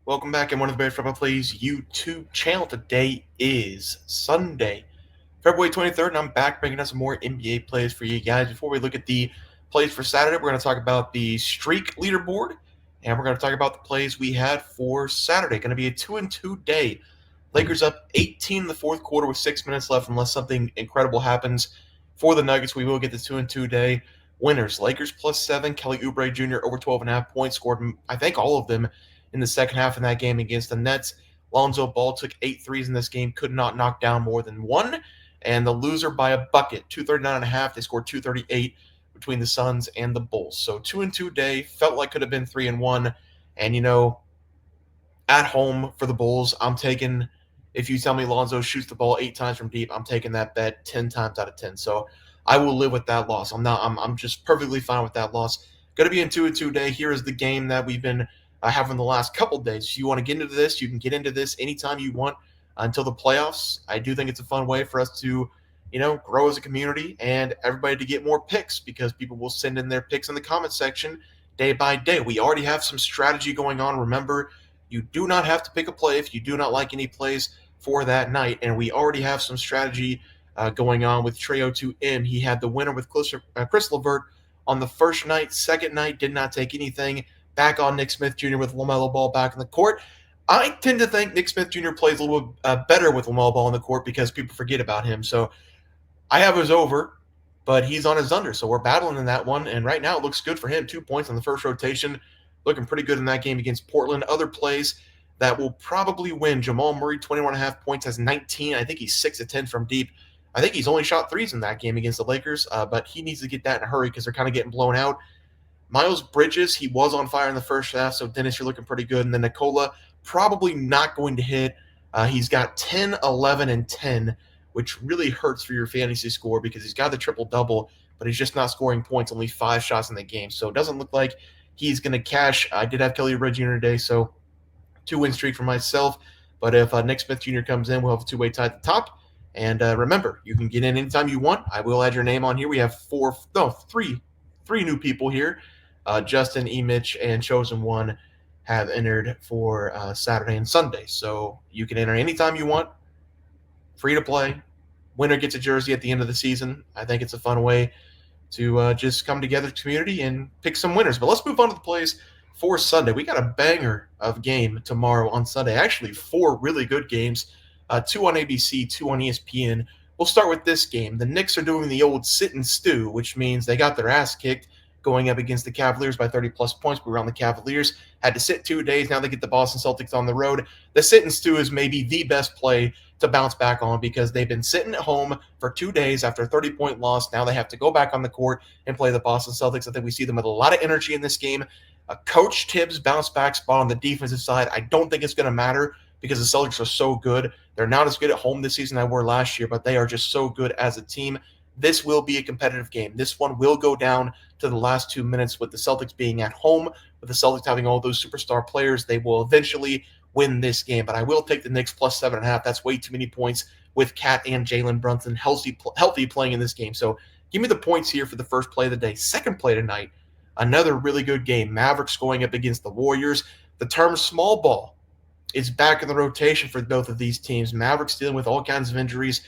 Welcome back in one of the Bears Football Plays YouTube channel. Today is Sunday, February 23rd, and I'm back bringing us some more NBA plays for you guys. Before we look at the plays for Saturday, we're going to talk about the streak leaderboard, and we're going to talk about the plays we had for Saturday. Going to be a 2-2 day. Lakers up 18 in the fourth quarter with 6 minutes left, unless something incredible happens for the Nuggets. We will get the 2-2 day winners. Lakers +7. Kelly Oubre Jr. over 12.5 points. Scored, I think, all of them in the second half in that game against the Nets. Lonzo Ball took 8 threes in this game, could not knock down more than one. And the loser by a bucket, 239.5. They scored 238 between the Suns and the Bulls. So 2-2 day, felt like could have been 3-1. And, at home for the Bulls, I'm taking, if you tell me Lonzo shoots the ball 8 times from deep, I'm taking that bet 10 times out of 10. So I will live with that loss. I'm just perfectly fine with that loss. Going to be in 2-2 day. Here is the game that we've been having the last couple days. If you want to get into this, you can get into this anytime you want until the playoffs. I do think it's a fun way for us to, grow as a community and everybody to get more picks, because people will send in their picks in the comment section day by day. We already have some strategy going on. Remember, you do not have to pick a play if you do not like any plays for that night. And we already have some strategy going on with Trey02M. He had the winner with Chris LeVert on the first night. Second night, did not take anything. Back on Nick Smith Jr. with LaMelo Ball back in the court. I tend to think Nick Smith Jr. plays a little better with LaMelo Ball in the court because people forget about him. So I have his over, but he's on his under. So we're battling in that one. And right now it looks good for him. 2 points on the first rotation. Looking pretty good in that game against Portland. Other plays that will probably win. Jamal Murray, 21.5 points, has 19. I think he's 6 of 10 from deep. I think he's only shot threes in that game against the Lakers, but he needs to get that in a hurry because they're kind of getting blown out. Miles Bridges, he was on fire in the first half, so Dennis, you're looking pretty good. And then Nikola, probably not going to hit. He's got 10, 11, and 10, which really hurts for your fantasy score because he's got the triple-double, but he's just not scoring points, only 5 shots in the game. So it doesn't look like he's going to cash. I did have Kelly Oubre Jr. today, so 2-win streak for myself. But if Nick Smith Jr. comes in, we'll have a 2-way tie at the top. And remember, you can get in anytime you want. I will add your name on here. We have three new people here. Justin, E-Mitch, and Chosen One have entered for Saturday and Sunday. So you can enter anytime you want. Free to play. Winner gets a jersey at the end of the season. I think it's a fun way to just come together as a community and pick some winners. But let's move on to the plays for Sunday. We got a banger of game tomorrow on Sunday. Actually, 4 really good games. 2 on ABC, 2 on ESPN. We'll start with this game. The Knicks are doing the old sit and stew, which means they got their ass kicked going up against the Cavaliers by 30-plus points. We were on the Cavaliers. Had to sit 2 days. Now they get the Boston Celtics on the road. The sit and stew is maybe the best play to bounce back on because they've been sitting at home for 2 days after a 30-point loss. Now they have to go back on the court and play the Boston Celtics. I think we see them with a lot of energy in this game. Coach Tibbs bounce back spot on the defensive side. I don't think it's going to matter because the Celtics are so good. They're not as good at home this season as they were last year, but they are just so good as a team. This will be a competitive game. This one will go down to the last 2 minutes with the Celtics being at home, with the Celtics having all those superstar players. They will eventually win this game, but I will take the Knicks plus 7.5. That's way too many points with Cat and Jalen Brunson healthy playing in this game. So give me the points here for the first play of the day. Second play tonight, another really good game. Mavericks going up against the Warriors. The term small ball is back in the rotation for both of these teams. Mavericks dealing with all kinds of injuries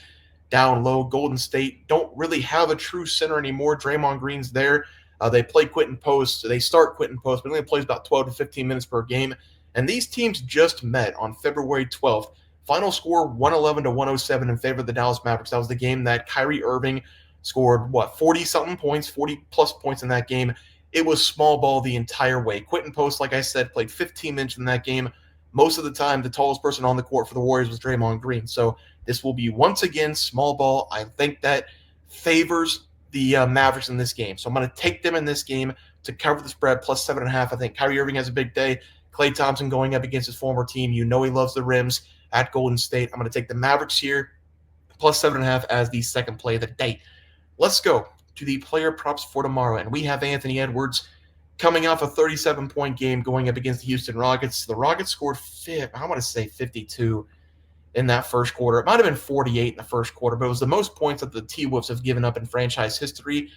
down low. Golden State don't really have a true center anymore. Draymond Green's there. They play Quentin Post. They start Quentin Post, but he only plays about 12 to 15 minutes per game. And these teams just met on February 12th. Final score 111 to 107 in favor of the Dallas Mavericks. That was the game that Kyrie Irving scored, 40-something points, 40-plus points in that game. It was small ball the entire way. Quentin Post, like I said, played 15 minutes in that game. Most of the time, the tallest person on the court for the Warriors was Draymond Green. So this will be, once again, small ball. I think that favors the Mavericks in this game. So I'm going to take them in this game to cover the spread, plus 7.5. I think Kyrie Irving has a big day. Klay Thompson going up against his former team. You know he loves the rims at Golden State. I'm going to take the Mavericks here, plus 7.5 as the second play of the day. Let's go to the player props for tomorrow. And we have Anthony Edwards coming off a 37-point game going up against the Houston Rockets. The Rockets scored, 52 in that first quarter. It might have been 48 in the first quarter, but it was the most points that the T-Wolves have given up in franchise history.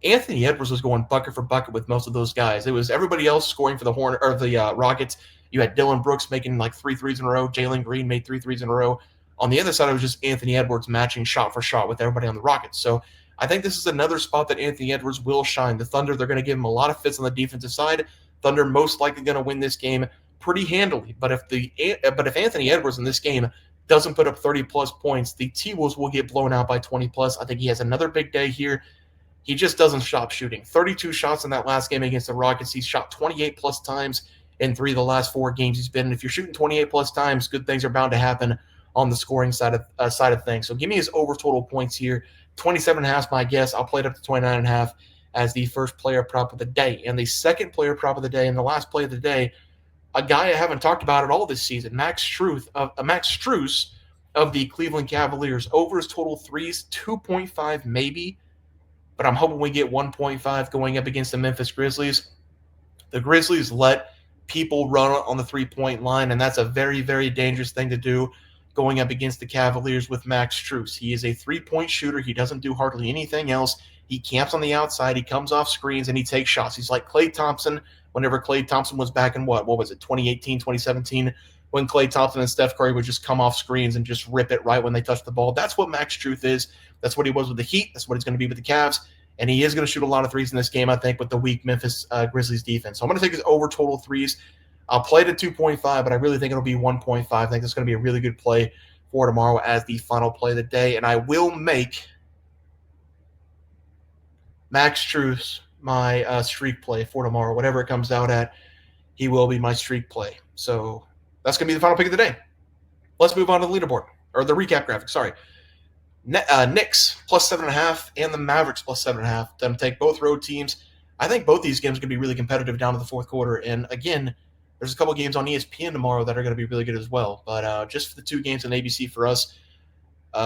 Anthony Edwards was going bucket for bucket with most of those guys. It was everybody else scoring for the Rockets You had Dylan Brooks making like 3 threes in a row. Jalen Green made 3 threes in a row. On the other side, it was just Anthony Edwards matching shot for shot with everybody on the Rockets. So I think this is another spot that Anthony Edwards will shine. The Thunder, they're going to give him a lot of fits on the defensive side. Thunder most likely going to win this game pretty handily. But if Anthony Edwards in this game doesn't put up 30 plus points, the T-Wolves will get blown out by 20 plus. I think he has another big day here. He just doesn't stop shooting. 32 shots in that last game against the Rockets. He's shot 28 plus times in 3 of the last 4 games he's been in. If you're shooting 28 plus times, good things are bound to happen on the scoring side of things. So give me his over total points here. 27.5 is my guess. I'll play it up to 29.5 as the first player prop of the day. And the second player prop of the day and the last play of the day, a guy I haven't talked about at all this season, Max Strus of the Cleveland Cavaliers. Over his total threes, 2.5 maybe, but I'm hoping we get 1.5 going up against the Memphis Grizzlies. The Grizzlies let people run on the three-point line, and that's a very, very dangerous thing to do going up against the Cavaliers with Max Strus. He is a three-point shooter. He doesn't do hardly anything else. He camps on the outside. He comes off screens, and he takes shots. He's like Klay Thompson whenever Klay Thompson was back in what was it, 2018, 2017, when Klay Thompson and Steph Curry would just come off screens and just rip it right when they touch the ball. That's what Max Strus is. That's what he was with the Heat. That's what he's going to be with the Cavs. And he is going to shoot a lot of threes in this game, I think, with the weak Memphis Grizzlies defense. So I'm going to take his over total threes. I'll play it at 2.5, but I really think it'll be 1.5. I think it's going to be a really good play for tomorrow as the final play of the day. And I will make Max Strus my streak play for tomorrow. Whatever it comes out at, he will be my streak play. So that's going to be the final pick of the day. Let's move on to the leaderboard, or the recap graphic, sorry. Knicks plus 7.5 and the Mavericks plus 7.5. Them take both road teams. I think both these games are going to be really competitive down to the fourth quarter. And again, there's a couple games on ESPN tomorrow that are going to be really good as well. But just for the 2 games on ABC for us,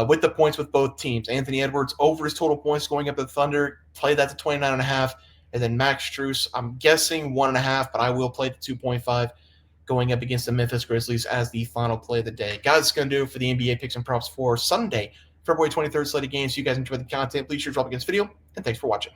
with the points with both teams, Anthony Edwards over his total points going up at the Thunder, play that to 29.5. And then Max Strus, I'm guessing 1.5, but I will play the 2.5 going up against the Memphis Grizzlies as the final play of the day. Guys, that's going to do it for the NBA picks and props for Sunday, February 23rd slate of games. If you guys enjoyed the content, please sure drop a like on this video, and thanks for watching.